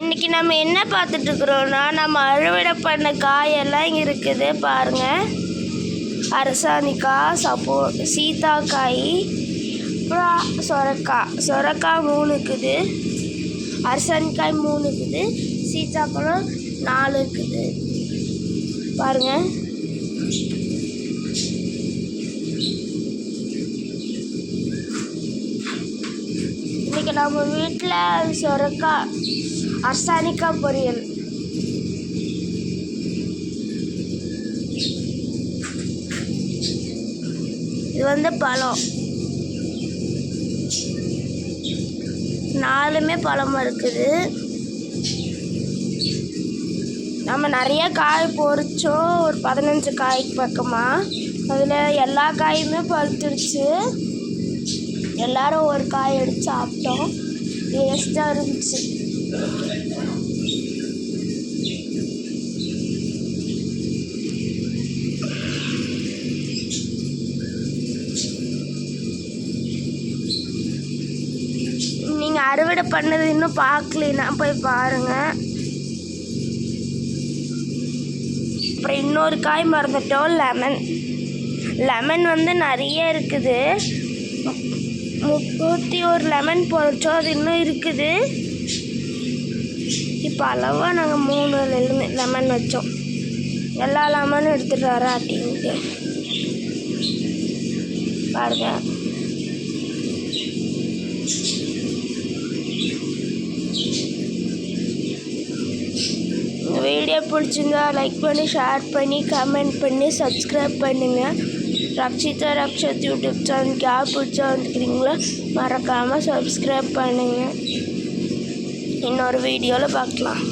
இன்றைக்கி நம்ம என்ன பார்த்துட்ருக்குறோன்னா, நம்ம அறுவடை பண்ண காயெல்லாம் இங்கே இருக்குது பாருங்கள். அரசாணிக்காய், சீத்தாக்காய், அப்புறம் சொரக்காய் 3 இருக்குது, அரசாணிக்காய் 3 இருக்குது, சீத்தாப்பழம் 4 இருக்குது பாருங்கள். இன்றைக்கி நம்ம வீட்டில் சொரக்காய் அரசாணிக்காய் பொரியல். இது பழம், 4மே பழமாக இருக்குது. நம்ம நிறைய காய் பொறிச்சோம், ஒரு 15 காய்க்கு பக்கமாக. அதில் எல்லா காயுமே பழுத்துருச்சு. எல்லோரும் ஒரு காய் எடுத்து சாப்பிட்டோம், டேஸ்ட்டாக இருந்துச்சு. நீங்கள் அறுவடை பண்ணது இன்னும் பார்க்கலன்னா போய் பாருங்கள். அப்புறம் இன்னொரு காய் மறந்துட்டோம், லெமன் நிறைய இருக்குது. 31 லெமன் பொறிச்சோம், அது இன்னும் இருக்குது. இப்போ அளவாக நாங்கள் 3 லெமன் வச்சோம். எல்லா லெமனும் எடுத்துகிட்டு வர அப்படின்ட்டு பாருங்க. வீடியோ பிடிச்சிருந்தா லைக் பண்ணி, ஷேர் பண்ணி, கமெண்ட் பண்ணி, சப்ஸ்கிரைப் பண்ணுங்கள். ரக்ஷித் யூடியூப் சேனலுக்கு யார் பிடிச்சா வந்துக்கிறீங்களோ மறக்காமல் சப்ஸ்கிரைப் பண்ணுங்கள். இன்னொரு வீடியோவில் பார்க்கலாம்.